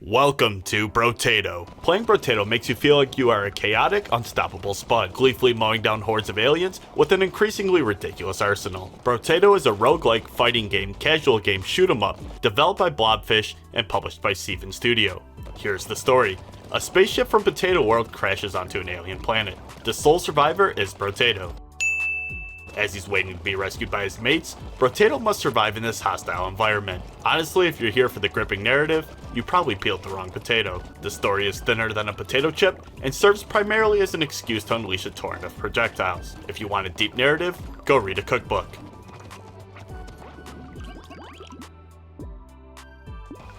Welcome to Brotato. Playing Brotato makes you feel like you are a chaotic, unstoppable spud, gleefully mowing down hordes of aliens with an increasingly ridiculous arsenal. Brotato is a roguelike fighting game, casual game shoot 'em up, developed by Blobfish and published by Steven Studio. Here's the story. A spaceship from Potato World crashes onto an alien planet. The sole survivor is Brotato. As he's waiting to be rescued by his mates, Brotato must survive in this hostile environment. Honestly, if you're here for the gripping narrative, you probably peeled the wrong potato. The story is thinner than a potato chip and serves primarily as an excuse to unleash a torrent of projectiles. If you want a deep narrative, go read a cookbook.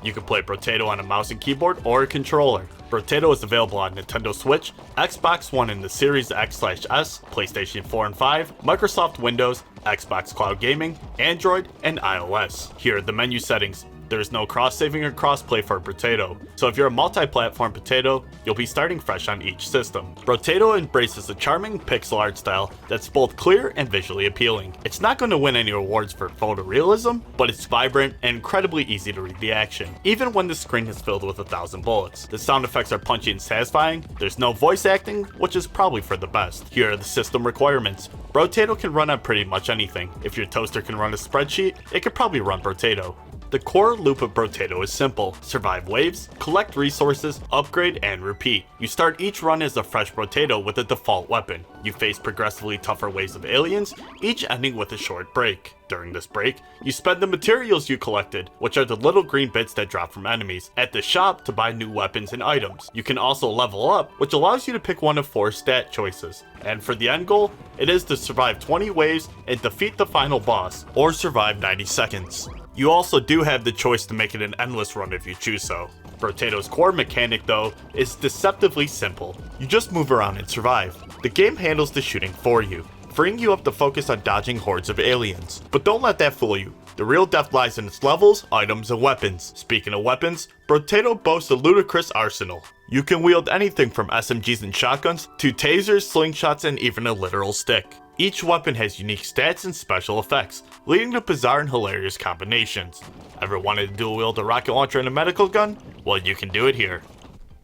You can play Brotato on a mouse and keyboard or a controller. Brotato is available on Nintendo Switch, Xbox One in the Series X/S, PlayStation 4 and 5, Microsoft Windows, Xbox Cloud Gaming, Android, and iOS. Here are the menu settings. There is no cross-saving or cross-play for Brotato, so if you're a multi-platform potato, you'll be starting fresh on each system. Brotato embraces a charming pixel art style that's both clear and visually appealing. It's not going to win any awards for photorealism, but it's vibrant and incredibly easy to read the action, even when the screen is filled with 1,000 bullets. The sound effects are punchy and satisfying. There's no voice acting, which is probably for the best. Here are the system requirements. Brotato can run on pretty much anything. If your toaster can run a spreadsheet, it could probably run Brotato. The core loop of Brotato is simple. Survive waves, collect resources, upgrade, and repeat. You start each run as a fresh Brotato with a default weapon. You face progressively tougher waves of aliens, each ending with a short break. During this break, you spend the materials you collected, which are the little green bits that drop from enemies, at the shop to buy new weapons and items. You can also level up, which allows you to pick one of 4 stat choices. And for the end goal, it is to survive 20 waves and defeat the final boss, or survive 90 seconds. You also do have the choice to make it an endless run if you choose so. Brotato's core mechanic, though, is deceptively simple. You just move around and survive. The game handles the shooting for you, freeing you up to focus on dodging hordes of aliens. But don't let that fool you. The real depth lies in its levels, items, and weapons. Speaking of weapons, Brotato boasts a ludicrous arsenal. You can wield anything from SMGs and shotguns to tasers, slingshots, and even a literal stick. Each weapon has unique stats and special effects, leading to bizarre and hilarious combinations. Ever wanted to dual wield a rocket launcher and a medical gun? Well, you can do it here.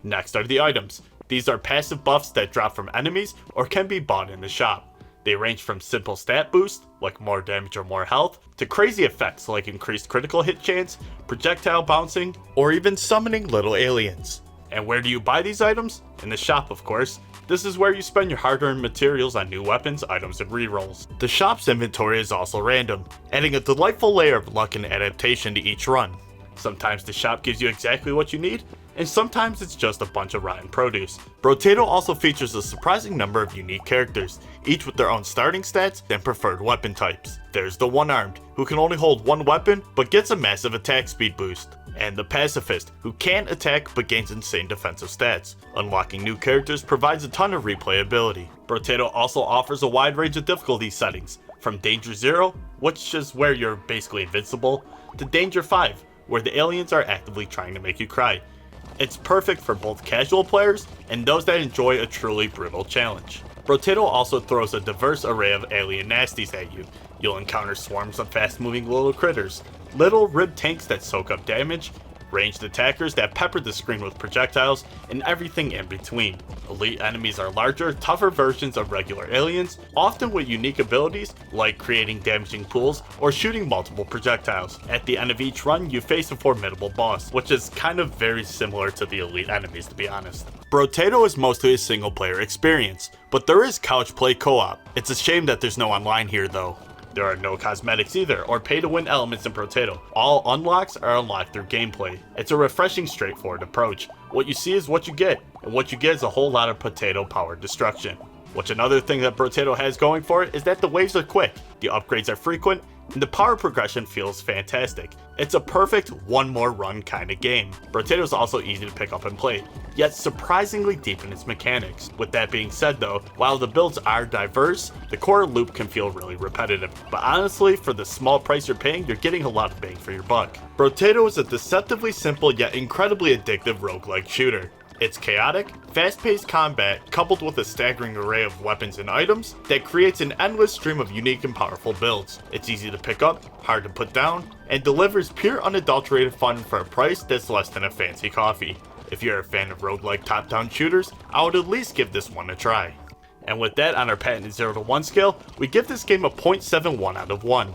Next are the items. These are passive buffs that drop from enemies or can be bought in the shop. They range from simple stat boost, like more damage or more health, to crazy effects like increased critical hit chance, projectile bouncing, or even summoning little aliens. And where do you buy these items? In the shop, of course. This is where you spend your hard-earned materials on new weapons, items, and rerolls. The shop's inventory is also random, adding a delightful layer of luck and adaptation to each run. Sometimes the shop gives you exactly what you need, and sometimes it's just a bunch of rotten produce. Brotato also features a surprising number of unique characters, each with their own starting stats and preferred weapon types. There's the one-armed, who can only hold one weapon but gets a massive attack speed boost. And the pacifist, who can't attack but gains insane defensive stats. Unlocking new characters provides a ton of replayability. Brotato also offers a wide range of difficulty settings, from Danger 0, which is where you're basically invincible, to Danger 5, where the aliens are actively trying to make you cry. It's perfect for both casual players and those that enjoy a truly brutal challenge. Brotato also throws a diverse array of alien nasties at you. You'll encounter swarms of fast-moving little critters, little ribbed tanks that soak up damage, ranged attackers that pepper the screen with projectiles, and everything in between. Elite enemies are larger, tougher versions of regular aliens, often with unique abilities like creating damaging pools or shooting multiple projectiles. At the end of each run, you face a formidable boss, which is kind of very similar to the elite enemies, to be honest. Brotato is mostly a single-player experience, but there is couch play co-op. It's a shame that there's no online here, though. There are no cosmetics either, or pay-to-win elements in Brotato. All unlocks are unlocked through gameplay. It's a refreshing, straightforward approach. What you see is what you get, and what you get is a whole lot of potato-powered destruction. Which another thing that Brotato has going for it is that the waves are quick, the upgrades are frequent, and the power progression feels fantastic. It's a perfect one more run kind of game. Brotato is also easy to pick up and play, yet surprisingly deep in its mechanics. With that being said though, while the builds are diverse, the core loop can feel really repetitive. But honestly, for the small price you're paying, you're getting a lot of bang for your buck. Brotato is a deceptively simple yet incredibly addictive roguelike shooter. It's chaotic, fast-paced combat coupled with a staggering array of weapons and items that creates an endless stream of unique and powerful builds. It's easy to pick up, hard to put down, and delivers pure unadulterated fun for a price that's less than a fancy coffee. If you're a fan of roguelike top-down shooters, I would at least give this one a try. And with that, on our patented 0 to 1 scale, we give this game a 0.71 out of 1.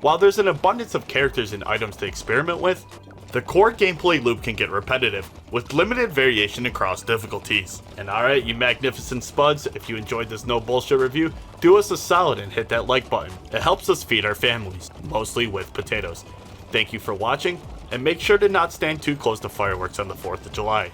While there's an abundance of characters and items to experiment with, the core gameplay loop can get repetitive, with limited variation across difficulties. And alright, you magnificent spuds, if you enjoyed this no bullshit review, do us a solid and hit that like button. It helps us feed our families, mostly with potatoes. Thank you for watching, and make sure to not stand too close to fireworks on the 4th of July.